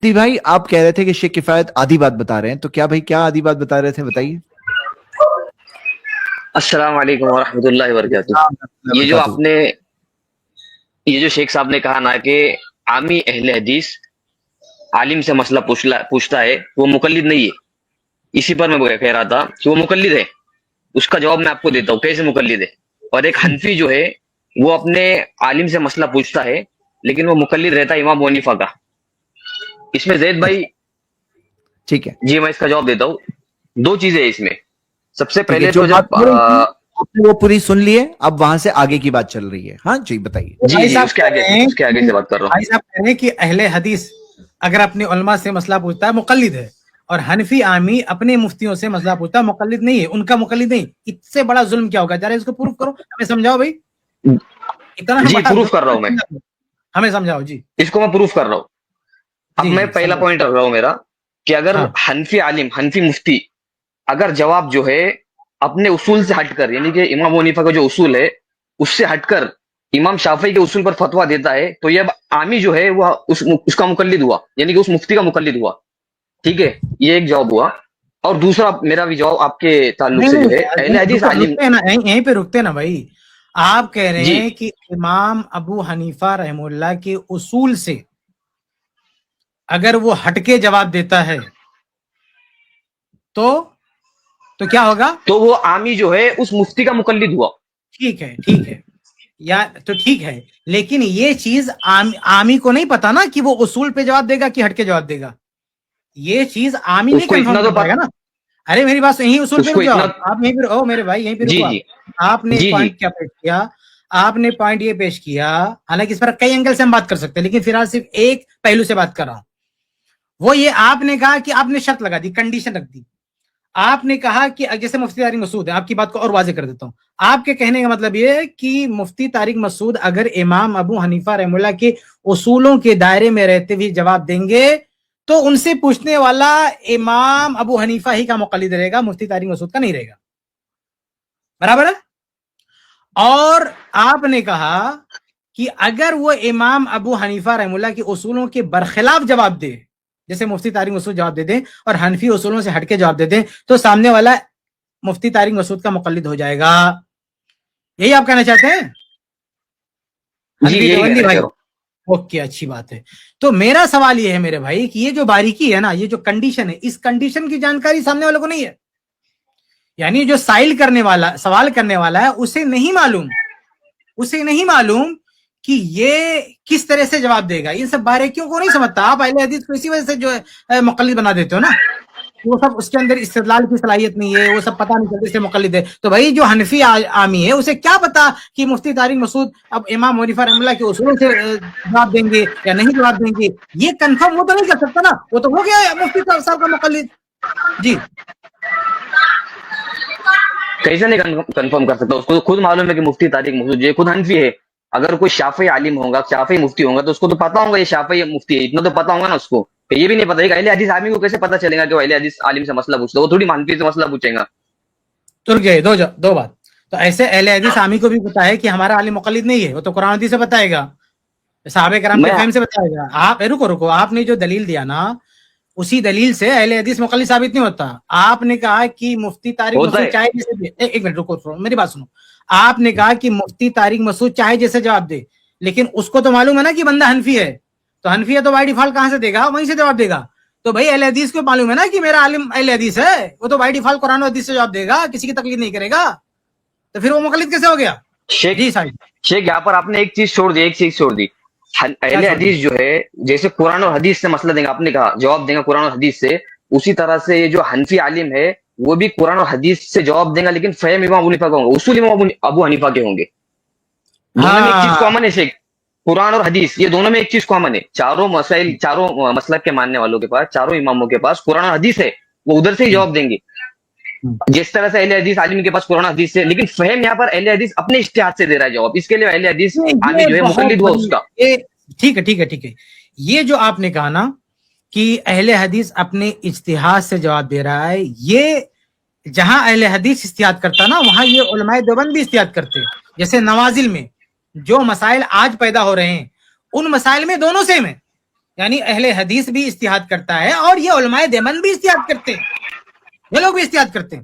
مفتی بھائی آپ کہہ رہے تھے کہ شیخ کفایت آدھی بات بتا رہے ہیں، تو کیا بھائی کیا آدھی بات بتا رہے تھے، بتائیے. السلام علیکم ورحمۃ اللہ وبرکاتہ. یہ جو شیخ صاحب نے کہا نا کہ عامی اہل حدیث عالم سے مسئلہ پوچھتا ہے، وہ مقلد نہیں ہے. اسی پر میں کہہ رہا تھا کہ وہ مقلد ہے. اس کا جواب میں آپ کو دیتا ہوں کیسے مقلد ہے. اور ایک حنفی جو ہے وہ اپنے عالم سے مسئلہ پوچھتا ہے لیکن وہ مقلد رہتا ہے امام ابو حنیفہ کا. اس میں زید بھائی ٹھیک ہے جی میں اس کا جواب دیتا ہوں. دو چیزیں اس میں. سب سے ٹھیک ہے، پہلے جو تو بات جب ہو رہی تھی آپ نے وہ پوری سن لیے، اب وہاں سے آگے کی بات چل رہی ہے. ہاں جی بتائیے. جی جی اس کے آگے سے بات کر رہا ہوں. بھائی صاحب کہہ رہے ہیں کہ اہل حدیث اگر اپنے علماء سے مسئلہ پوچھتا ہے مقلد ہے، اور حنفی عامی اپنے مفتیوں سے مسئلہ پوچھتا ہے مقلد نہیں ہے، ان کا مقلد نہیں. اس سے بڑا ظلم کیا ہوگا؟ ذرا اس کو پروف کرو، ہمیں سمجھاؤ بھائی. اتنا جی بڑا پروف کر رہا ہوں میں ہمیں سمجھاؤ جی. اس کو میں پروف کر رہا ہوں. اب جی میں جی پہلا سمجھاؤ. پوائنٹ رکھ رہا ہوں میرا کہ اگر ہاں حنفی عالم حنفی مفتی اگر جواب جو ہے اپنے اصول سے ہٹ کر، یعنی کہ امام ابو حنیفہ کا جو اصول ہے اس سے ہٹ کر امام شافعی کے اصول پر فتویٰ دیتا ہے، تو یہ اب عامی جو ہے وہ اس کا مقلد ہوا، یعنی کہ اس مفتی کا مقلد ہوا. ٹھیک ہے، یہ ایک جواب ہوا. اور دوسرا میرا بھی جواب آپ کے تعلق سے جو ہے اہل حدیث عالم. رکتے نا یہیں پہ رکتے نا بھائی. آپ کہہ رہے جی ہیں کہ امام ابو حنیفہ رحم اللہ کے اصول سے اگر وہ ہٹ کے جواب دیتا ہے تو کیا ہوگا؟ تو وہ عامی جو ہے اس مفتی کا مقلد ہوا. ٹھیک ہے یا تو ٹھیک ہے، لیکن یہ چیز عامی کو نہیں پتا نا کہ وہ اصول پہ جواب دے گا کہ ہٹ کے جواب دے گا. یہ چیز عامی اس نہیں کو اتنا کنفرم تو کر پائے گا نا. ارے میری بات یہیں اصول اس پہ کو رک جاؤ. اتنا آپ یہیں پہ میرے بھائی یہیں پہ جی رکو. جی آپ نے ایک جی جی پوائنٹ کیا پیش کیا؟ آپ نے پوائنٹ یہ پیش کیا، حالانکہ اس پر کئی اینگل سے ہم بات کر سکتے ہیں لیکن فی الحال صرف ایک پہلو سے بات کر رہا ہوں. وہ یہ آپ نے کہا کہ آپ نے شرط لگا دی، کنڈیشن رکھ دی. آپ نے کہا کہ جیسے مفتی طارق مسعود ہے، آپ کی بات کو اور واضح کر دیتا ہوں. آپ کے کہنے کا مطلب یہ ہے کہ مفتی طارق مسعود اگر امام ابو حنیفہ رحم اللہ کے اصولوں کے دائرے میں رہتے ہوئے جواب دیں گے تو ان سے پوچھنے والا امام ابو حنیفہ ہی کا مقلد رہے گا، مفتی طارق مسعود کا نہیں رہے گا. برابر ہے؟ اور آپ نے کہا کہ اگر وہ امام ابو حنیفہ رحم اللہ کے اصولوں کے برخلاف جواب دے، جیسے مفتی طارق مسعود جواب دے دیں اور حنفی اصولوں سے ہٹ کے جواب دے دیں، تو سامنے والا مفتی طارق مسعود کا مقلد ہو جائے گا. یہی آپ کہنا چاہتے ہیں؟ جی حنفی یہی دیوبندی کہنا بھائی. چاہ رہا ہوں. اوکے اچھی بات ہے. تو میرا سوال یہ ہے میرے بھائی کہ یہ جو باریکی ہے نا، یہ جو کنڈیشن ہے، اس کنڈیشن کی جانکاری سامنے والوں کو نہیں ہے. یعنی جو سوال کرنے والا ہے اسے نہیں معلوم کہ یہ کس طرح سے جواب دے گا. ان سب باریکیوں کو نہیں سمجھتا. آپ اہل حدیث کو اسی وجہ سے جو ہے مقلد بنا دیتے ہو نا. وہ سب اس کے اندر استدلال کی صلاحیت نہیں ہے، وہ سب پتہ نہیں چلتا اس سے مقلد ہے. تو بھائی جو حنفی عامی ہے اسے کیا پتا کہ مفتی طارق مسعود اب امام حنیفہ رحمہ اللہ کے اصولوں سے جواب دیں گے یا نہیں جواب دیں گے؟ یہ کنفرم وہ تو نہیں کر سکتا نا. وہ تو ہو گیا مفتی صاحب کا مقلد. جی کیسے نہیں کنفرم کر سکتا؟ اس کو خود معلوم ہے کہ مفتی طارق مسعود یہ خود حنفی ہے. اگر کوئی شافعی عالم ہوگا، شافعی مفتی ہوگا، تو اس کو تو پتا ہوگا یہ شافعی مفتی ہے. اتنا تو پتا ہوگا نا اس کو. کہ یہ بھی نہیں پتا کہ اہل حدیث عالم کو کیسے پتا چلے گا کہ وہ اہل حدیث عالم سے مسئلہ پوچھتا ہے؟ وہ تھوڑی حنفی سے مسئلہ پوچھے گا. تر گئے دو بات. تو ایسے اہل حدیث عامی کو بھی پتا ہے کہ ہمارا عالم مقلد نہیں ہے، وہ تو قرآن حدیث سے بتائے گا، صحابہ کرام کے میں فہم سے بتائے گا. آپ رکو آپ نے جو دلیل دیا نا اسی دلیل سے اہل حدیث مقلد ثابت نہیں ہوتا. آپ نے کہا کہ مفتی طارق ہوتا مسعود ہے. چاہے جیسے ایک منٹ رکو میری بات سنو. آپ نے کہا کہ مفتی طارق مسعود چاہے جیسے جواب دے، لیکن اس کو تو معلوم ہے نا کہ بندہ حنفی ہے. تو حنفی ہے تو بائی ڈیفالٹ کہاں سے دے گا؟ وہیں سے جواب دے گا. تو بھائی اہل حدیث کو معلوم ہے نا کہ میرا عالم اہل حدیث ہے، وہ تو بائی ڈیفالٹ قرآن و حدیث سے جواب دے گا، کسی کی تقلید نہیں کرے گا. تو پھر وہ مقلد کیسے ہو گیا؟ جی صاحب شیخ یہاں پر آپ نے ایک چیز چھوڑ دی. اہل حدیث جو ہے جیسے قرآن اور حدیث سے مسئلہ دیں گا، آپ نے کہا جواب دیں گا قرآن اور حدیث سے، اسی طرح سے یہ جو حنفی عالم ہے وہ بھی قرآن اور حدیث سے جواب دیں گا، لیکن فہم امام ابو حنیفہ کا ہوں گے، اصول امام ابو حنیفہ کے ہوں گے. دونوں میں ایک چیز کامن ہے شیخ، قرآن اور حدیث یہ دونوں میں ایک چیز کامن ہے. چاروں مسلک کے ماننے والوں کے پاس، چاروں اماموں کے پاس قرآن اور حدیث ہے، وہ ادھر سے ہی جواب دیں گے. جس طرح سے اہل حدیث عالم کے پاس قرآن حدیث سے، لیکن فہم یہاں پر اہل حدیث اپنے اجتہاد سے دے رہا ہے جواب. اس کے لیے اہل حدیث عامی جو ہے مقلد ہوا اس کا. ٹھیک ہے. یہ جو آپ نے کہا نا کہ اہل حدیث اپنے اجتہاد سے جواب دے رہا ہے، یہ جہاں اہل حدیث اجتہاد کرتا نا وہاں یہ علماء دیوبند بھی اجتہاد کرتے. جیسے نوازل میں جو مسائل آج پیدا ہو رہے ہیں ان مسائل میں دونوں سیم ہیں. یعنی اہل حدیث بھی اجتہاد کرتا ہے اور یہ علماء دیوبند بھی اجتہاد کرتے ہیں, یہ لوگ بھی اجتہاد کرتے ہیں.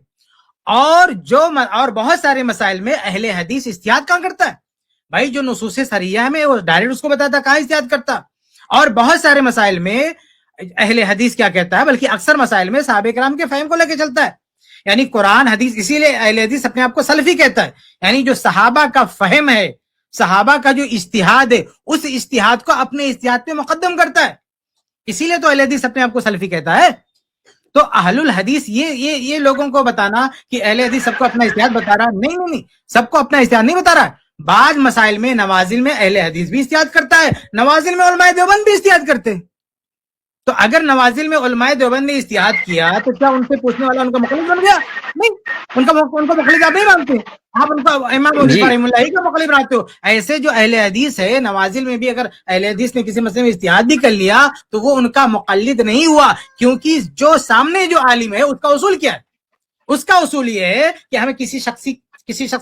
اور بہت سارے مسائل میں اہل حدیث اجتہاد کہاں کرتا ہے بھائی؟ جو نصوص صریحہ میں وہ ڈائریکٹ اس کو بتاتا کہاں اجتہاد کرتا. اور بہت سارے مسائل میں اہل حدیث کیا کہتا ہے, بلکہ اکثر مسائل میں صحابہ کرام کے فہم کو لے کے چلتا ہے. یعنی قرآن حدیث, اسی لیے اہل حدیث اپنے آپ کو سلفی کہتا ہے. یعنی جو صحابہ کا فہم ہے, صحابہ کا جو اجتہاد ہے, اس اجتہاد کو اپنے اجتہاد پہ مقدم کرتا ہے. اسی لیے تو اہل حدیث اپنے آپ کو سلفی کہتا ہے. تو اہل الحدیث یہ لوگوں کو بتانا کہ اہل حدیث سب کو اپنا اجتہاد بتا رہا ہے, نہیں, سب کو اپنا اجتہاد نہیں بتا رہا ہے. بعض مسائل میں نوازل میں اہل حدیث بھی اجتہاد کرتا ہے, نوازل میں علماء دیوبند بھی اجتہاد کرتے ہیں. تو اگر نوازل میں علماء دیوبند نے اجتہاد کیا تو کیا ان سے پوچھنے والا ان کا مخالف بن گیا؟ نہیں, ان کا مخالف آپ نہیں مانتے, آپ ان کو امام ابو حنیفہ رحمہ اللہ ہی کا مخالف بناتے ہو. ایسے جو اہل حدیث ہے نوازل میں بھی, اگر اہل حدیث نے کسی مسئلے میں اجتہاد بھی کر لیا تو وہ ان کا مقلد نہیں ہوا, کیونکہ جو سامنے جو عالم ہے اس کا اصول کیا ہے؟ اس کا اصول یہ ہے کہ ہمیں کسی شخص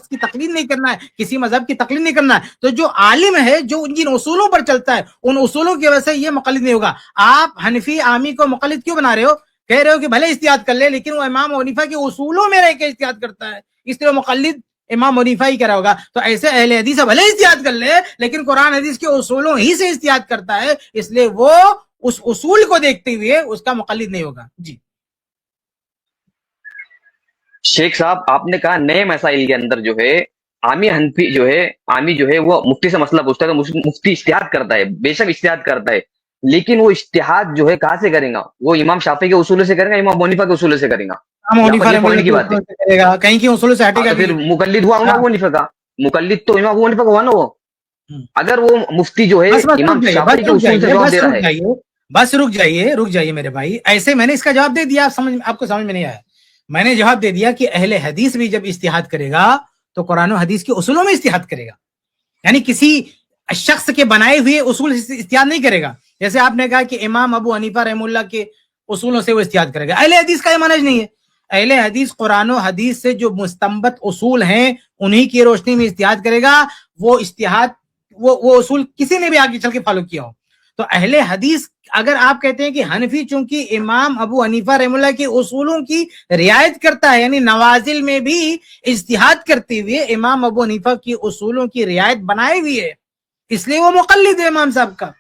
کی تقلید نہیں کرنا ہے, کسی مذہب کی تقلید نہیں کرنا ہے. تو جو عالم ہے جو جن اصولوں پر چلتا ہے ان اصولوں کی وجہ سے یہ مقلد نہیں ہوگا. آپ حنفی عامی کو مقلد کیوں بنا رہے ہو؟ کہہ رہے ہو کہ بھلے اجتہاد کر لے لیکن وہ امام حنیفہ کے اصولوں میں رہ کے اجتہاد کرتا ہے, اس لیے وہ مقلد امام حنیفہ ہی کرا ہوگا. تو ایسے اہل حدیث بھلے اجتہاد کر لے لیکن قرآن حدیث کے اصولوں ہی سے اجتہاد کرتا ہے, اس لیے وہ اس اصول کو دیکھتے ہوئے اس کا مقلد نہیں ہوگا. جی شیخ صاحب, آپ نے کہا نئے مسائل کے اندر جو ہے عامی حنفی جو ہے وہ مفتی سے مسئلہ پوچھتا ہے تو مفتی اجتہاد کرتا ہے, بے شک اجتہاد کرتا ہے, لیکن وہ اجتہاد جو ہے کہاں سے کرے گا؟ وہ امام شافعی کے اصول سے کرے گا, امام ابو حنیفہ کے اصول سے کرے گا. کی بات ہے, کہیں کی اصول سے ہٹے گا, پھر مقلد ہوا امام ابو حنیفہ کا, مقلد تو امام ابو حنیفہ کا ہوا نا. وہ اگر وہ مفتی جو ہے امام شافعی کے اصول سے جواب دے رہا ہے. بس رک جائیے میرے بھائی, ایسے میں نے اس کا جواب دے دیا, آپ کو سمجھ میں نہیں آیا. میں نے جواب دے دیا کہ اہل حدیث بھی جب اجتہاد کرے گا تو قرآن و حدیث کے اصولوں میں اجتہاد کرے گا, یعنی کسی شخص کے بنائے ہوئے اصول سے اجتہاد نہیں کرے گا. جیسے آپ نے کہا کہ امام ابو حنیفہ رحمہ اللہ کے اصولوں سے وہ اجتہاد کرے گا, اہل حدیث کا یہ منہج نہیں ہے. اہل حدیث قرآن و حدیث سے جو مستنبط اصول ہیں انہی کی روشنی میں اجتہاد کرے گا. وہ اجتہاد وہ اصول کسی نے بھی آگے چل کے فالو کیا ہو. تو اہل حدیث, اگر آپ کہتے ہیں کہ حنفی چونکہ امام ابو حنیفہ رحمہ اللہ کے اصولوں کی رعایت کرتا ہے, یعنی نوازل میں بھی اجتہاد کرتے ہوئے امام ابو حنیفہ کی اصولوں کی رعایت بنائے ہوئی ہے, اس لیے وہ مقلد ہے امام صاحب کا,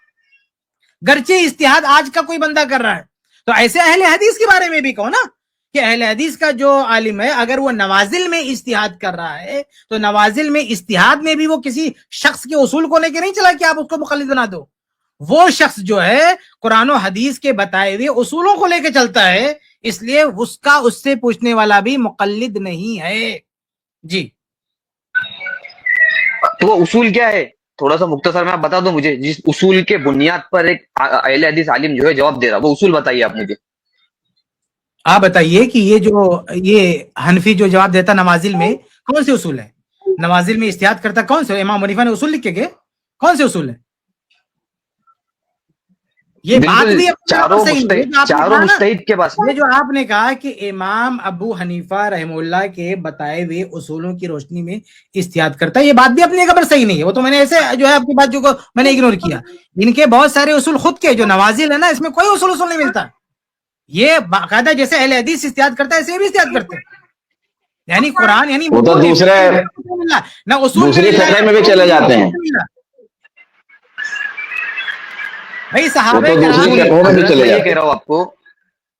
گرچہ اجتہاد آج کا کوئی بندہ کر رہا ہے. تو ایسے اہل حدیث کے بارے میں بھی کہو نا کہ اہل حدیث کا جو عالم ہے اگر وہ نوازل میں اجتہاد کر رہا ہے تو نوازل میں اجتہاد میں بھی وہ کسی شخص کے اصول کو لے کے نہیں چلا کہ آپ اس کو مقلد بنا دو. وہ شخص جو ہے قرآن و حدیث کے بتائے ہوئے اصولوں کو لے کے چلتا ہے, اس لیے اس سے پوچھنے والا بھی مقلد نہیں ہے. جی تو وہ اصول کیا ہے؟ تھوڑا سا مختصر میں آپ بتا دو مجھے, جس اصول کے بنیاد پر ایک اہل حدیث عالم جو ہے جواب دے رہا, وہ اصول بتائیے آپ مجھے. آپ بتائیے کہ یہ حنفی جو جواب دیتا نوازل میں کون سے اصول ہے؟ نوازل میں اجتہاد کرتا کون سے؟ امام حنیفہ نے اصول لکھ کے گئے, کون سے اصول ہے؟ یہ بات بھی چاروں مجتہد کے پاس. یہ جو آپ نے کہا کہ امام ابو حنیفہ رحمہ اللہ کے بتائے ہوئے اصولوں کی روشنی میں اجتہاد کرتا ہے, یہ بات بھی اپنی قبر صحیح نہیں ہے. وہ تو میں نے ایسے جو ہے آپ کی بات جو میں نے اگنور کیا, ان کے بہت سارے اصول خود کے جو نوازل ہے نا اس میں کوئی اصول نہیں ملتا. یہ باقاعدہ جیسے اہل حدیث اجتہاد کرتا ہے ایسے بھی اجتہاد کرتے ہیں, یعنی قرآن یعنی وہ تو دوسری فقہ میں بھی چلے جاتے ہیں بھائی. صحابہ یہ کہہ رہا ہوں آپ کو,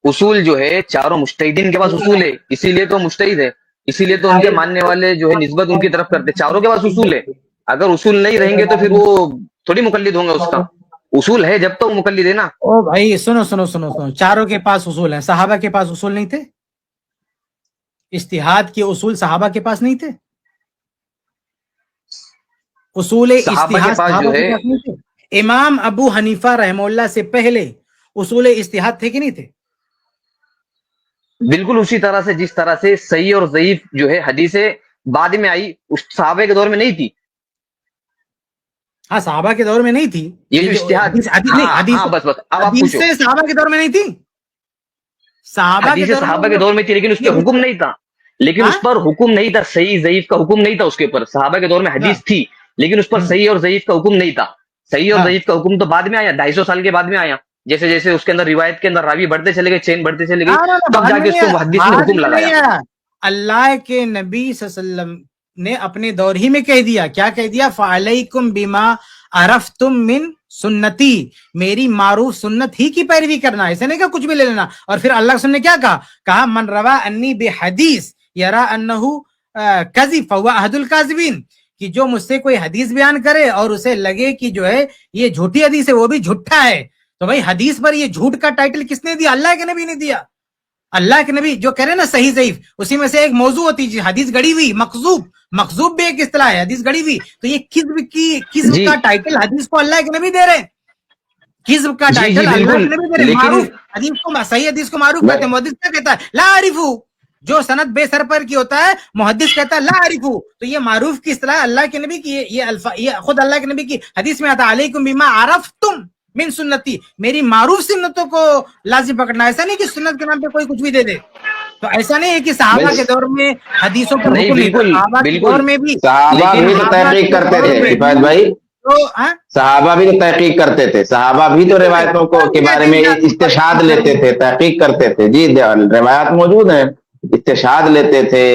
اصول جو ہے چاروں مجتہدین کے پاس اصول ہے, اسی لیے تو مجتہد ہے, اسی لیے تو ان کے ماننے والے جو ہے نسبت ان کی طرف کرتے. چاروں کے پاس اصول ہے, اگر اصول نہیں رہیں گے تو پھر وہ تھوڑی مقلد ہوں گے. اس کا اصول ہے جب تو مقلد ہے نا. او بھائی سنو, چاروں کے پاس اصول ہیں, صحابہ کے پاس اصول نہیں تھے؟ اجتہاد کے اصول صحابہ کے پاس نہیں تھے؟ اصول اجتہاد جو ہے امام ابو حنیفہ رحمہ اللہ سے پہلے اصول اجتہاد تھے کہ نہیں تھے؟ بالکل اسی طرح سے جس طرح سے صحیح اور ضعیف جو ہے حدیثیں بعد میں آئی, اس صحابہ کے دور میں نہیں تھی. ہاں صحابہ کے دور میں نہیں تھی یہ جو اجتہاد, بس اب آپ پوچھو, صحابہ کے دور میں نہیں تھی. صحابہ کے دور میں تھی لیکن اس پہ حکم نہیں تھا, لیکن اس پر حکم نہیں تھا, صحیح ضعیف کا حکم نہیں تھا اس کے اوپر. صحابہ کے دور میں حدیث تھی لیکن اس پر صحیح اور ضعیف کا حکم نہیں تھا. صحیح اور ہاں ضعیف کا حکم تو بعد میں آیا, 250 سال کے بعد میں آیا. جیسے جیسے اس کے اندر روایت کے اندر راوی بڑھتے چلے گئے, چین بڑھتے چلے گئی, تب بعد جا میں کے اس نہیں کو آیا, محدث نے بعد حکم میں نہیں لگایا. آیا. اللہ کے نبی صلی اللہ علیہ وسلم نے اپنے دور ہی میں کہہ دیا, کیا کہہ دیا, فعلیکم بما عرفتم من سنتی, میری معروف سنت ہی کی پیروی کرنا, ایسے نہیں کہ کچھ بھی لے لینا. اور پھر اللہ نے کیا کہا, من روا انی بحدیث یرا انہ کذب فہو احد الکاذبین, کہ جو مجھ سے کوئی حدیث بیان کرے اور اسے لگے کہ جو ہے یہ جھوٹی حدیث ہے, وہ بھی جھوٹا ہے. تو بھائی حدیث پر یہ جھوٹ کا ٹائٹل کس نے دیا, اللہ کے نبی نے دیا. اللہ کے نبی جو کہہ رہے ہیں نا صحیح ضعیف, اسی میں سے ایک موضوع ہوتی ہے حدیث گڑی ہوئی, مکذوب بھی ایک اصطلاح ہے, حدیث گڑی ہوئی. تو یہ کذب جی کا ٹائٹل حدیث کو اللہ کے نبی دے رہے ہیں, کذب کا جی جی ٹائٹل اللہ بالکل, کے نبی دے رہے ہیں. لیکن معروف حدیث کو, صحیح حدیث کو معروف کہتے ہیں. محدث کیا کہتا ہے, لا عارفو, جو سند بے سر پر کی ہوتا ہے محدث کہتا ہے لا عارفو. تو یہ معروف کی اصطلاح اللہ کے نبی کی, یہ خود اللہ کے نبی کی حدیث میں آتا, علیکم بما عرفتم من سنتی, میری معروف سنتوں کو لازم پکڑنا. ایسا نہیں کہ سنت کے نام پہ کوئی کچھ بھی دے دے. تو ایسا نہیں ہے کہ صحابہ کے دور میں حدیثوں پر نہیں حکم نہیں تھا, بالکل صحابہ کے بالکل, دور میں بھی صحابہ لیکن بھی تو تحقیق کرتے تھے کفایت بھائی, صحابہ بھی تو تحقیق کرتے تھے, صحابہ بھی تو روایتوں کو کے بارے میں استشہاد لیتے تھے, تحقیق کرتے تھے. جی روایات موجود ہیں, استشہاد لیتے تھے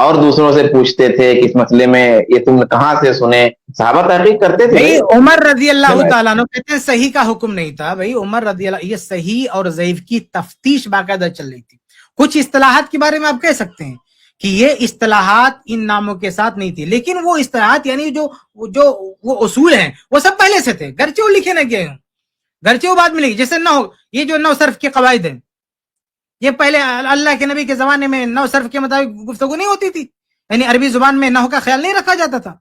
اور دوسروں سے پوچھتے تھے کہ اس مسئلے میں یہ تم کہاں سے سنے, صحابہ تحقیق کرتے تھے. بھائی عمر رضی اللہ تعالیٰ عنہ کہتے ہیں صحیح کا حکم نہیں تھا. بھائی عمر رضی اللہ, یہ صحیح اور ضعیف کی تفتیش باقاعدہ چل رہی تھی. کچھ اصطلاحات کے بارے میں آپ کہہ سکتے ہیں کہ یہ اصطلاحات ان ناموں کے ساتھ نہیں تھی, لیکن وہ اصطلاحات یعنی جو وہ اصول ہیں وہ سب پہلے سے تھے, گرچہ وہ لکھے نہ گئے ہوں, گرچہ وہ بعد میں لکھے. جیسے نحو, یہ جو نحو صرف کے قواعد ہیں, یہ پہلے اللہ کے نبی کے زمانے میں نحو صرف کے مطابق گفتگو نہیں ہوتی تھی, یعنی عربی زبان میں نحو کا خیال نہیں رکھا جاتا تھا.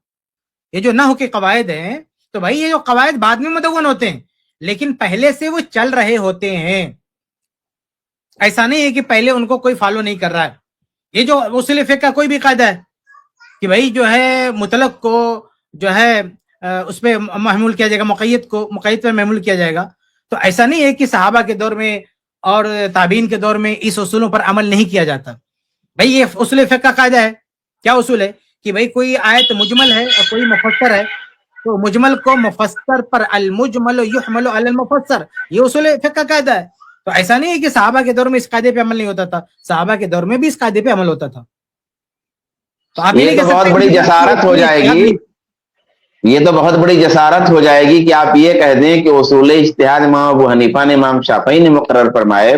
یہ جو نحو کے قواعد ہیں, تو بھائی یہ جو قواعد بعد میں مدون ہوتے ہیں, لیکن پہلے سے وہ چل رہے ہوتے ہیں. ایسا نہیں ہے کہ پہلے ان کو کوئی فالو نہیں کر رہا ہے. یہ جو اصول فقہ کا کوئی بھی قاعدہ ہے کہ بھائی جو ہے مطلق کو جو ہے اس پہ محمول کیا جائے گا, مقید کو مقید پہ محمول کیا جائے گا, تو ایسا نہیں ہے کہ صحابہ کے دور میں اور تابعین کے دور میں اس اصولوں پر عمل نہیں کیا جاتا. بھائی یہ اصول فقہ کا قاعدہ ہے. کیا اصول ہے کہ بھائی کوئی آیت مجمل ہے اور کوئی مفسر ہے, تو مجمل کو مفسر پر, المجمل یحمل علی المفسر, یہ اصول فقہ کا قاعدہ ہے. تو ایسا نہیں ہے کہ صحابہ کے دور میں اس قاعدے پہ عمل نہیں ہوتا تھا, صحابہ کے دور میں بھی اس قاعدے پہ عمل ہوتا تھا. تو آپ یہ تو بہت بڑی جسارت ہو جائے گی, یہ تو بہت بڑی جسارت ہو جائے گی کہ آپ یہ کہہ دیں کہ اصول اجتہاد امام ابو حنیفہ نے امام شافعی نے مقرر فرمائے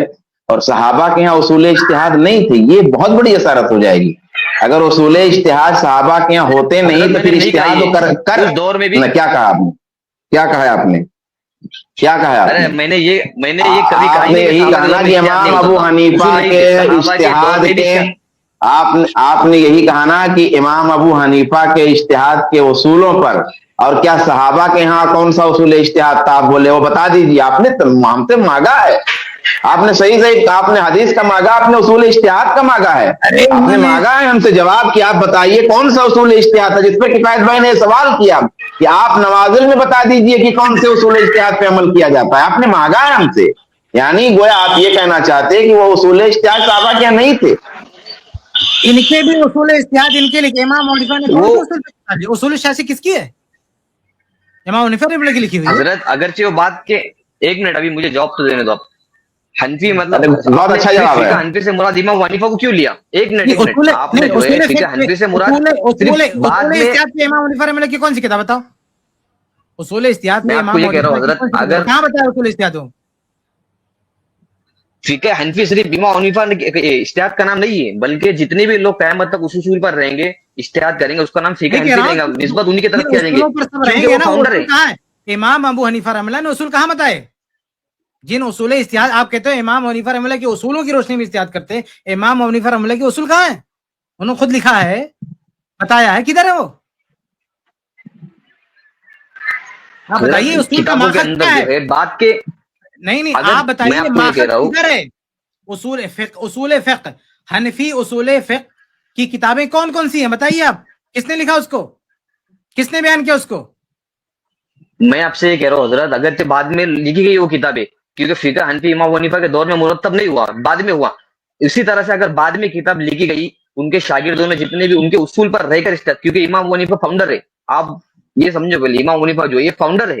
اور صحابہ کے ہاں اصول اجتہاد نہیں تھے. یہ بہت بڑی جسارت ہو جائے گی. اگر اصول اجتہاد صحابہ کے یہاں ہوتے نہیں تو پھر اجتہاد کر اس دور میں بھی کیا کہا آپ نے, کیا کہا آپ نے, کیا کہا آپ نے؟ میں نے یہ کبھی آپ نے یہی کہا کہ امام ابو حنیفہ کے اجتہاد کے, آپ نے یہی کہا نا کہ امام ابو حنیفہ کے اجتہاد کے اصولوں پر, اور کیا صحابہ کے ہاں کون سا اصول اجتہاد تھا آپ بولے وہ بتا دیجیے. آپ نے ہم سے مانگا ہے, آپ نے صحیح آپ نے حدیث کا مانگا, آپ نے اصول اجتہاد کا مانگا ہے, آپ نے مانگا ہے ہم سے جواب کہ آپ بتائیے کون سا اصول اجتہاد تھا, جس پہ کفایت بھائی نے سوال کیا کہ آپ نوازل میں بتا دیجئے کہ کون سے اصول اجتہاد پہ عمل کیا جاتا ہے. آپ نے مانگا ہے ہم سے, یعنی گویا آپ یہ کہنا چاہتے کہ وہ اصول اجتہاد صحابہ کے نہیں تھے. ان کے بھی اصول اجتہاد ان کے لکھے, امام حنیفہ نے اصول اجتہاد کس کی ہے, امام حنیفہ نے لکھی ہوئی حضرت. اگرچہ وہ بات کے, ایک منٹ ابھی مجھے جواب تو دینے دو. آپ حنفی مطلب بہت اچھا جواب ہے. حنفی سے مراد امام حنیفہ کو کیوں لیا؟ ایک منٹ, آپ نے جو ہے حنفی سے مراد بعد میں, امام حنیفہ رحمہ اللہ کی کون سی کتاب بتاؤ, اصول اجتہاد میں آپ کو یہ کہہ رہا ہوں حضرت, اگر کہاں بتایا اصول اجتہاد ہو, فقہ حنفی صرف امام حنیفہ اجتہاد کا نام نہیں ہے, بلکہ جتنے بھی لوگ قیامت تک اس اصول پر رہیں گے, اجتہاد کریں گے, اس کا نام فقہ حنفی رہیں گا, نسبت انہی کی طرف کیا جائیں گے کیونکہ وہ فاؤنڈر ہے. امام ابو حنیفہ رحمہ اللہ نے اصول کہاں بتائے, جن اصول اجتہاد آپ کہتے ہیں امام حنیفہ رحمہ اللہ کے اصولوں کی روشنی میں اجتہاد کرتے ہیں, امام حنیفہ رحمہ اللہ کے اصول کہاں ہیں, انہوں نے خود لکھا ہے, بتایا ہے, کدھر ہے وہ, آپ بتائیے اصول کا ماخذ کیا ہے. بات کے نہیں آپ بتائیے ماخذ کدھر ہے, اصول فقہ حنفی اصول فقہ کی کتابیں کون کون سی ہیں بتائیے آپ, کس نے لکھا اس کو, کس نے بیان کیا اس کو. میں آپ سے یہ کہہ رہا ہوں حضرت, اگرچہ بعد میں لکھی گئی وہ کتابیں, کیونکہ فقہ حنفی امام حنیفہ کے دور میں مرتب نہیں ہوا, بعد میں ہوا. اسی طرح سے اگر بعد میں کتاب لکھی گئی, ان کے شاگردوں نے جتنے بھی ان کے اصول پر رہ کر, کیونکہ امام حنیفہ فاؤنڈر ہے, آپ یہ سمجھو پہلے, امام حنیفہ جو یہ فاؤنڈر ہے,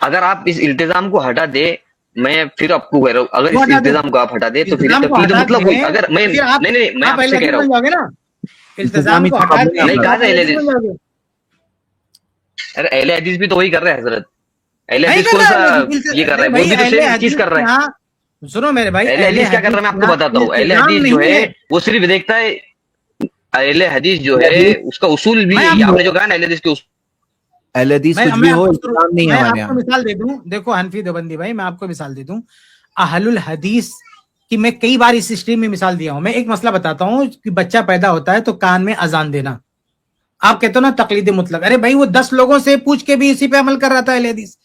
اگر آپ اس التزام کو ہٹا دے, میں پھر آپ کو کہہ رہا ہوں, اگر وہ اس ہٹا دیں, التزام کو آپ ہٹا دے تو پھر التزام کو تقلید ہٹا مطلب دیں, اگر میں پھر آپ نہیں میں آپ اہل سے کہہ حدیث رہا بن ہوں, جاؤ گے نا. التزام انتظامی کو ہٹا تقابل دیں, نہیں کہا آپ تھا اہل اہل حدیث حدیث, بن جاؤ گے. ارے اہل حدیث بھی تو وہی کر رہے ہیں حضرت, اہل نہیں حدیث کر کون رہا سا ہے یہ کر رہا نہیں ہے, وہ بھائی, بھی تو اہل سیم چیز حدیث کر رہا ہے. یہاں سنو میرے بھائی, اہل حدیث کیا کر رہا ہے میں آپ کو بتاتا ہوں, اہل التزام حدیث جو نہیں ہے وہ صرف دیکھتا ہے, اہل حدیث جو ہے حدیث اس کا اصول بھی میں ہے, آپ یہ کو آپ نے جو کہا نا اہل حدیث کے اصول, اہل حدیث کچھ میں بھی آپ ہو, کو التزام نہیں ہے میں ہمارے آپ یہاں. کو مثال دے دوں, دیکھو حنفی دیوبندی بھائی, میں آپ کو مثال دے دوں. اہل الحدیث کی میں کئی بار اس اسٹریم میں مثال دیا ہوں. میں ایک مسئلہ بتاتا ہوں کہ بچہ پیدا ہوتا ہے تو کان میں اذان دینا, آپ کہتے ہو نا تقلید مطلق, ارے بھائی وہ 10 لوگوں سے پوچھ کے بھی اسی پہ عمل کر رہا تھا اہل حدیث,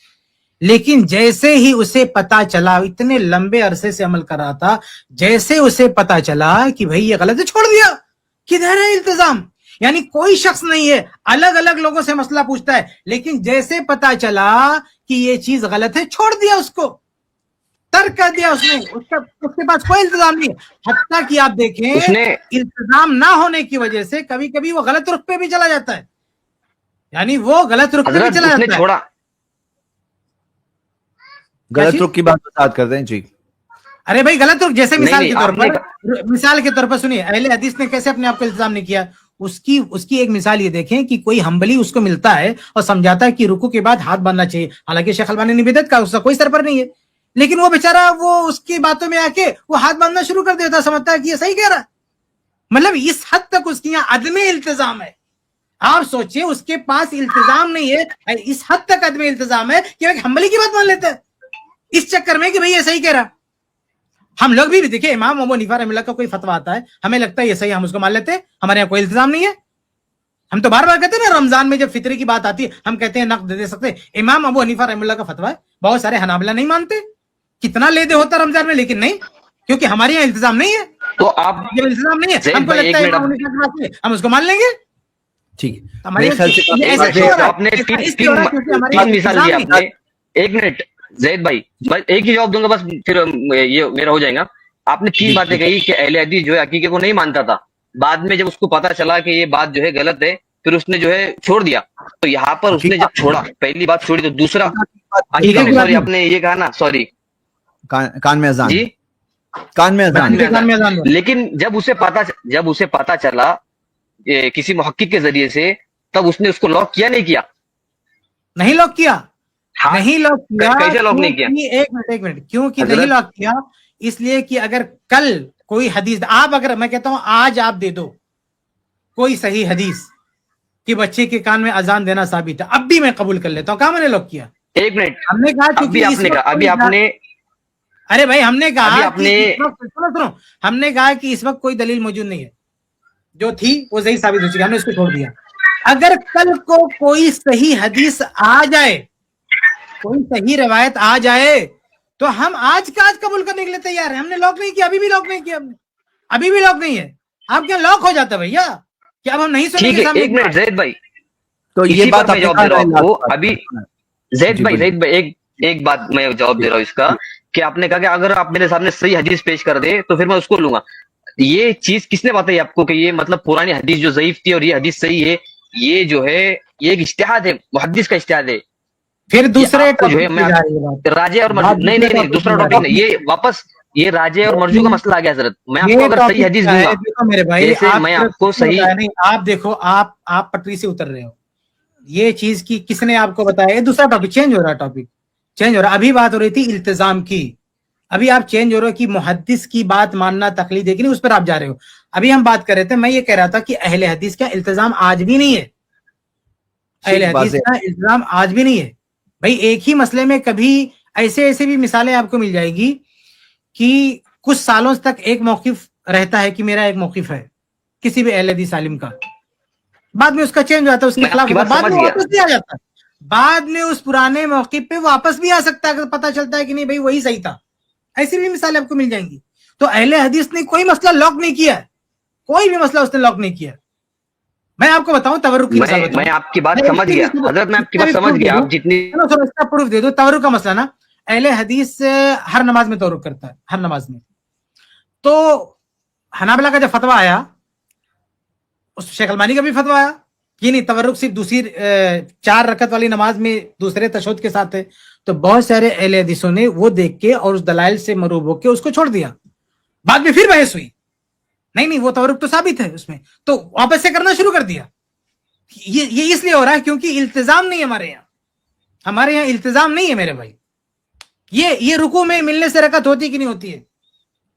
لیکن جیسے ہی اسے پتا چلا, اتنے لمبے عرصے سے عمل کر رہا تھا, جیسے اسے پتا چلا کہ بھائی یہ غلط ہے, چھوڑ دیا. کدھر ہے التزام؟ یعنی کوئی شخص نہیں ہے, الگ الگ لوگوں سے مسئلہ پوچھتا ہے, لیکن جیسے پتا چلا کہ یہ چیز غلط ہے, چھوڑ دیا, اس کو ترک کر دیا, اس نے, اس کے پاس کوئی التزام نہیں ہے. حتیٰ کہ آپ دیکھیں اس نے التزام نہ ہونے کی وجہ سے کبھی کبھی وہ غلط رخ پہ بھی چلا جاتا ہے, یعنی وہ غلط رخ پہ بھی حضرت چلا اس نے جاتا ہے. چھوڑا, غلط رخ کی بات بات کرتے ہیں جی. ارے بھائی غلط رخ, جیسے نہیں مثال نہیں کے طور آپ نے پر, مثال کے طور پر سنیے, اہل حدیث نے کیسے اپنے آپ کو التزام نہیں کیا. اس کی ایک مثال یہ دیکھیں کہ کوئی حنبلی اس کو ملتا ہے اور سمجھاتا ہے کہ رکوع کے بعد ہاتھ باندھنا چاہیے, حالانکہ شیخ البانی نے بدعت کہا, اس کا کوئی سر پر نہیں ہے, لیکن وہ بیچارہ وہ اس کی باتوں میں آ کے وہ ہاتھ باندھنا شروع کر دیتا, سمجھتا ہے کہ یہ صحیح کہہ رہا ہے. مطلب اس حد تک اس کی یہاں عدم التزام ہے. آپ سوچئے اس کے پاس التزام نہیں ہے, اس حد تک عدم التزام ہے کہ ایک حنبلی کی بات مان لیتا ہے اس چکر میں کہ بھئی یہ صحیح کہہ رہا. ہم لوگ بھی دیکھیں, امام ابو حنیفہ رحمہ اللہ کا کوئی فتویٰ آتا ہے, ہمیں لگتا ہے یہ صحیح, ہم اس کو مان لیتے ہیں, ہمارے یہاں کوئی التزام نہیں ہے. ہم تو بار بار کہتے ہیں نا, رمضان میں جب فطرے کی بات آتی ہے ہم کہتے ہیں نقد دے سکتے ہیں. امام ابو حنیفہ رحمہ اللہ کا فتویٰ ہے, بہت سارے حنابلہ نہیں مانتے, کتنا لے دے ہوتا رمضان میں, لیکن نہیں, کیونکہ ہمارے یہاں التزام نہیں ہے. تو آپ جب التزام نہیں ہے, زید ہم کو بھائی لگتا ایک ہے منٹ, امام حنیفہ کی بات ہے, ہم اس کو مان لیں گے. ٹھیک ہے, ہمارے میرے خیال سے یہ ایسا ایک کیوں ہو منٹ, رہا آپ نے ہے؟ تین اس لیے ہو رہا ہے کیونکہ ہمارے یہاں مثال التزام دی نہیں آپ نے. ایک منٹ زید بھائی, بس ایک ہی جواب دوں گا بس, پھر یہ میرا ہو جائے گا. آپ نے 3 باتیں کہی کہ اہل حدیث جو ہے عقیقے کو نہیں مانتا تھا, بعد میں جب اس کو پتا چلا کہ یہ بات جو ہے غلط ہے, پھر اس نے جو ہے چھوڑ دیا. تو یہاں پر اس نے جب چھوڑا, پہلی بات چھوڑی, تو دوسرا عقیقہ نہیں, سوری آپ نے یہ کہا نا, سوری کان میں اذان, جی, کان میں اذان. کان میں اذان. لیکن جب اسے پتا چلا کسی محقق کے ذریعے سے, تب اس نے اس کو لاک کیا نہیں کیا, نہیں لاک کیا, ہاں, نہیں لاک کیا. کیسے لاک نہیں کیا ایک منٹ, کیونکہ حضرت؟ نہیں لاک کیا اس لیے کہ اگر کل کوئی حدیث آپ, اگر میں کہتا ہوں آج آپ دے دو کوئی صحیح حدیث کہ بچے کے کان میں اذان دینا ثابت ہے, اب بھی میں قبول کر لیتا ہوں. کہاں میں نے لاک کیا؟ ایک منٹ, ہم نے کہا ابھی آپ نے کہا, ارے بھائی ہم نے کہا ابھی آپ کہ نے اس وقت, سنو, ہم نے کہا کہ اس وقت کوئی دلیل موجود نہیں ہے, جو تھی وہ صحیح ثابت ہو چکی, ہم نے اس کو چھوڑ دیا. اگر کل کو کوئی صحیح حدیث آ جائے, کوئی صحیح روایت آ جائے, تو ہم آج کا آج قبول کرنے کے لیے تیار ہیں. ہم نے لاک نہیں کیا, ابھی بھی لاک نہیں کیا, ہم نے ابھی بھی لاک نہیں ہے. آپ کیا لاک ہو جاتا ہے بھیا کہ اب ہم نہیں سنیں ٹھیک گے ہے, سامنے ایک منٹ زید بھائی, تو یہ اسی بات پر میں جواب دے رہا ہوں آپ کو. ابھی زید جی بھائی بولیے. ایک بات میں جواب دے رہا ہوں اس کا, کہ آپ نے کہا کہ اگر آپ میرے سامنے صحیح حدیث پیش کر دے تو پھر میں اس کو لوں گا. یہ چیز کس نے بتائی آپ کو کہ یہ مطلب پرانی حدیث جو ضعیف تھی اور یہ حدیث صحیح ہے, یہ جو ہے یہ ایک اجتہاد ہے, محدث کا اجتہاد ہے. پھر دوسرے آپ کو جو ہے ٹاپک میں پہ جا رہی ہے بات. راجے اور مرجو, نہیں دوسرا ٹاپک نہیں, یہ واپس یہ راجے اور مرجو کا مسئلہ آ گیا حضرت. میں آپ کو یہ اگر صحیح ٹاپک حدیث کیا دوں ہے, گا, دیکھو میرے بھائی, جیسے میں آپ کو صحیح, نہیں, آپ دیکھو, آپ پٹری سے اتر رہے ہو. یہ چیز کی کس نے آپ کو بتایا؟ دوسرا ٹاپک چینج ہو رہا ہے, ٹاپک چینج ہو رہا ہے. ابھی بات ہو رہی تھی التزام کی, ابھی آپ چینج ہو رہے ہو کہ محدث کی بات ماننا تقلید ہے کہ نہیں, اس پر آپ جا رہے ہو. ابھی ہم بات کر رہے تھے, میں یہ کہہ رہا تھا کہ اہل حدیث کا التزام آج بھی نہیں ہے, اہل حدیث کا التزام آج بھی نہیں ہے. بھائی ایک ہی مسئلے میں کبھی ایسے بھی مثالیں آپ کو مل جائے گی کہ کچھ سالوں تک ایک موقف رہتا ہے کہ میرا ایک موقف ہے کسی بھی اہل حدیث عالم کا, بعد میں اس کا چینج ہو جاتا ہے, اس کے خلاف ہوتا ہے, بعد میں واپس بھی آ جاتا ہے, بعد میں اس پرانے موقف پہ واپس بھی آ سکتا ہے اگر پتا چلتا ہے کہ نہیں بھائی وہی صحیح تھا. ایسی بھی مثالیں آپ کو مل جائیں گی. تو اہل حدیث نے کوئی مسئلہ لاک نہیں کیا ہے, کوئی بھی مسئلہ اس نے لاک نہیں کیا. میں آپ کو بتاؤں تورک کی مثال بتاؤں, میں آپ کی بات سمجھ گیا حضرت, میں آپ کی بات سمجھ گیا. آپ جتنی اس کا پروف دے دو. تورک کا مسئلہ نا, اہل حدیث ہر نماز میں تورک کرتا ہے, ہر نماز میں. تو حنابلہ کا جب فتویٰ آیا, اس شیخ البانی کا بھی فتویٰ آیا, یہ نہیں تورک صرف دوسری 4 رکعت والی نماز میں دوسرے تشہد کے ساتھ ہے. تو بہت سارے اہل حدیثوں نے وہ دیکھ کے اور اس دلائل سے مروب ہو کے اس کو چھوڑ دیا. بعد میں پھر بحث ہوئی, نہیں وہ تورک تو ثابت ہے اس میں, تو واپس سے کرنا شروع کر دیا. یہ اس لیے ہو رہا ہے کیونکہ التزام نہیں ہے ہمارے یہاں التزام نہیں ہے میرے بھائی. یہ رکوع میں ملنے سے رکعت ہوتی کہ نہیں ہوتی ہے؟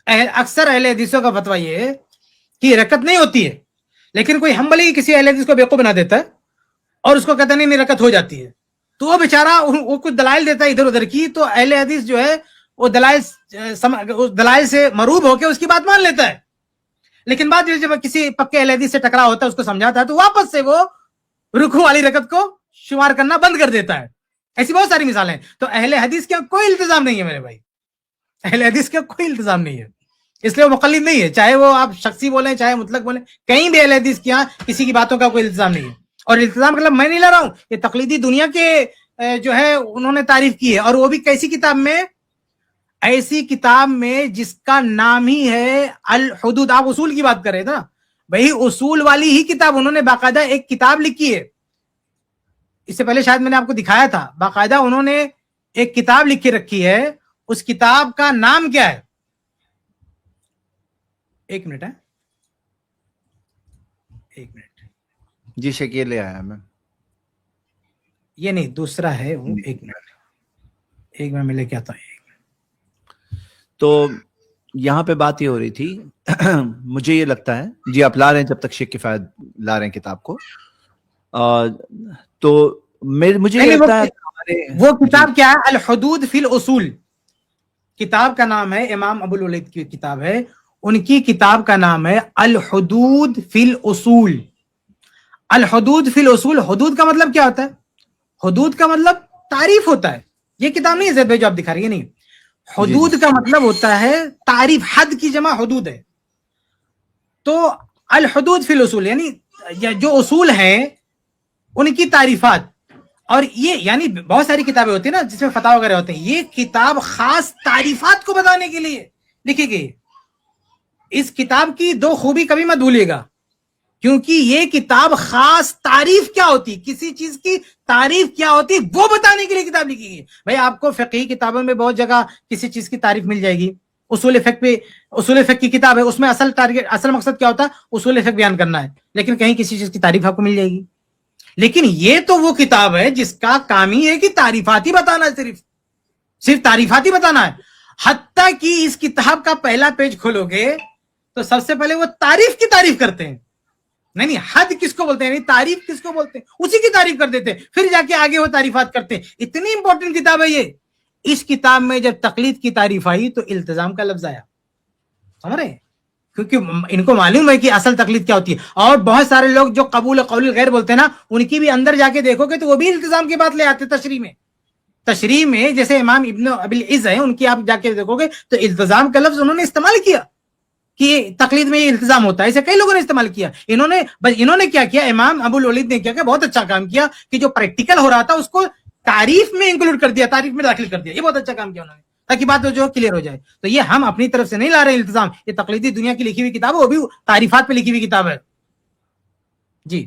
اکثر اہل حدیثوں کا فتویٰ یہ ہے کہ رکعت نہیں ہوتی ہے, لیکن کوئی حنبلی کسی اہل حدیث کو بیوقوف بنا دیتا ہے اور اس کو کہتا نہیں رکعت ہو جاتی ہے, تو وہ بیچارہ وہ کچھ دلائل دیتا ہے ادھر ادھر کی, تو اہل حدیث جو ہے وہ دلائل سے مروب ہو کے اس کی بات مان لیتا ہے. لیکن بعد جب کسی پکے اہل حدیث سے ٹکرا ہوتا ہے اس کو سمجھاتا ہے تو واپس سے وہ رکوع والی رکعت کو شمار کرنا بند کر دیتا ہے. ایسی بہت ساری مثالیں ہیں. تو اہل حدیث کا کوئی التزام نہیں ہے میرے بھائی, اہل حدیث کا کوئی التزام نہیں ہے, اس لیے وہ مقلد نہیں ہے, چاہے وہ آپ شخصی بولیں چاہے مطلق بولیں, کہیں بھی اہل حدیث کے یہاں کسی کی باتوں کا کوئی التزام نہیں ہے. اور التزام کا میں نہیں لا رہا ہوں, یہ تقلیدی دنیا کے جو ہے انہوں نے تعریف کی ہے, اور وہ بھی کیسی کتاب میں, ایسی کتاب میں جس کا نام ہی ہے الحدود. آپ اصول کی بات کر رہے تھے نا بھائی, اصول والی ہی کتاب انہوں نے باقاعدہ ایک کتاب لکھی ہے. اس سے پہلے شاید میں نے آپ کو دکھایا تھا, باقاعدہ انہوں نے ایک کتاب لکھ کے رکھی ہے. اس کتاب کا نام کیا ہے؟ ایک منٹ جی شکیل لے آیا میں, یہ نہیں دوسرا ہے وہ, ایک منٹ میں لے کے آتا ہوں. تو یہاں پہ بات یہ ہو رہی تھی مجھے یہ لگتا ہے, جی آپ لا رہے ہیں جب تک شیخ کفایت لا رہے ہیں کتاب کو, تو مجھے یہ لگتا ہے وہ کتاب کیا ہے؟ الحدود فی الاصول کتاب کا نام ہے, امام ابو الولید کی کتاب ہے, ان کی کتاب کا نام ہے الحدود فی الاصول. الحدود فی الاصول, حدود کا مطلب کیا ہوتا ہے؟ حدود کا مطلب تعریف ہوتا ہے. یہ کتاب نہیں ہے زید بھائی جو آپ دکھا رہی ہے, نہیں, حدود کا مطلب ہوتا ہے تعریف, حد کی جمع حدود ہے. تو الحدود فی الاصول یعنی جو اصول ہیں ان کی تعریفات. اور یہ یعنی بہت ساری کتابیں ہوتی ہیں نا جس میں فتح وغیرہ ہوتے ہیں, یہ کتاب خاص تعریفات کو بتانے کے لیے لکھی گئی. اس کتاب کی 2 خوبی کبھی مت بھولیے گا, کیونکہ یہ کتاب خاص تعریف کیا ہوتی, کسی چیز کی تعریف کیا ہوتی وہ بتانے کے لیے کتاب لکھی گئی. بھائی آپ کو فقہی کتابوں میں بہت جگہ کسی چیز کی تعریف مل جائے گی. اصول فقہ کی کتاب ہے, اس میں اصل مقصد کیا ہوتا ہے؟ اصول فقہ بیان کرنا ہے, لیکن کہیں کسی چیز کی تعریف آپ کو مل جائے گی. لیکن یہ تو وہ کتاب ہے جس کا کام ہی ہے کہ تعریفات ہی بتانا ہے, صرف تعریفات ہی بتانا ہے. حتیٰ کہ اس کتاب کا پہلا پیج کھولو گے تو سب سے پہلے وہ تعریف کی تعریف کرتے ہیں. نہیں حد کس کو بولتے ہیں, نہیں تعریف کس کو بولتے ہیں, اسی کی تعریف کر دیتے ہیں, پھر جا کے آگے وہ تعریفات کرتے ہیں. اتنی امپورٹنٹ کتاب ہے یہ. اس کتاب میں جب تقلید کی تعریف آئی تو التزام کا لفظ آیا, سمجھ رہے ہیں, کیونکہ ان کو معلوم ہے کہ اصل تقلید کیا ہوتی ہے. اور بہت سارے لوگ جو قبول قول غیر بولتے ہیں نا, ان کی بھی اندر جا کے دیکھو گے تو وہ بھی التزام کی بات لے آتے. تشریح میں جیسے امام ابن ابی العز ہیں, ان کی آپ جا کے دیکھو گے تو التزام کا لفظ انہوں نے استعمال کیا کہ تقلید میں یہ التزام ہوتا ہے. ایسے کئی لوگوں نے استعمال کیا. انہوں نے کیا کیا, امام ابو الولید نے کیا کہ بہت اچھا کام کیا کہ جو پریکٹیکل ہو رہا تھا اس کو تعریف میں انکلوڈ کر دیا, تعریف میں داخل کر دیا. یہ بہت اچھا کام کیا انہوں نے, تاکہ بات جو کلیئر ہو جائے. تو یہ ہم اپنی طرف سے نہیں لا رہے ہیں التزام, یہ تقلیدی دنیا کی لکھی ہوئی کتاب ہے, وہ بھی تعریفات پہ لکھی ہوئی کتاب ہے. جی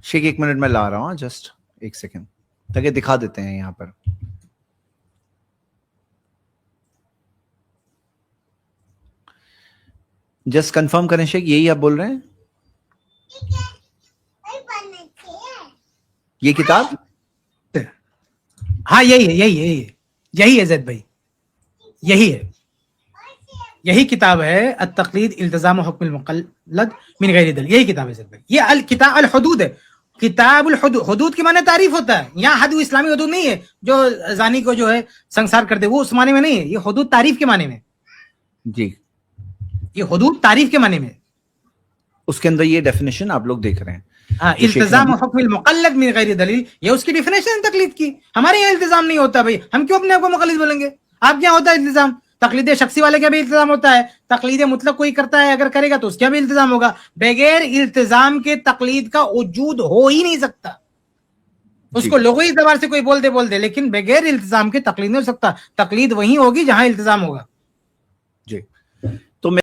شیخ 1 منٹ میں لا رہا ہوں, جسٹ 1 سیکنڈ تاکہ دکھا دیتے ہیں یہاں پر. جسٹ کنفرم کریں شیخ, یہی آپ بول رہے ہیں یہ کتاب؟ ہاں یہی ہے زید بھائی, یہی کتاب ہے التقلید التزام و حکم المقلد من غیر دلیل. یہی کتاب ہے زید بھائی. یہ الکتاب الحدود ہے, کتاب الحدود. حدود کے معنی تعریف ہوتا ہے. یہاں حد اسلامی حدود نہیں ہے جو زانی کو جو ہے سنسار کر دے, وہ اس معنی میں نہیں ہے. یہ حدود تعریف کے معنی میں. جی یہ حدود تعریف کے معنی میں, اس کے اندر یہ ڈیفینیشن آپ لوگ دیکھ رہے ہیں. التزام و حکم المقلد من غیر دلیل, یہ اس کی ڈیفینیشن تقلید کی. ہمارے یہاں التزام نہیں ہوتا بھائی, ہم کیوں اپنے آپ کو مقلد بولیں گے؟ آپ کیا ہوتا ہے التزام؟ تقلید شخصی والے کا بھی التزام ہوتا ہے, تقلید مطلق کوئی کرتا ہے اگر کرے گا تو اس کا بھی التزام ہوگا. بغیر التزام کے تقلید کا وجود ہو ہی نہیں سکتا. اس کو لغوی اعتبار سے کوئی بول دے لیکن بغیر التزام کے تقلید نہیں ہو سکتا. تقلید وہیں ہوگی جہاں التزام ہوگا. جی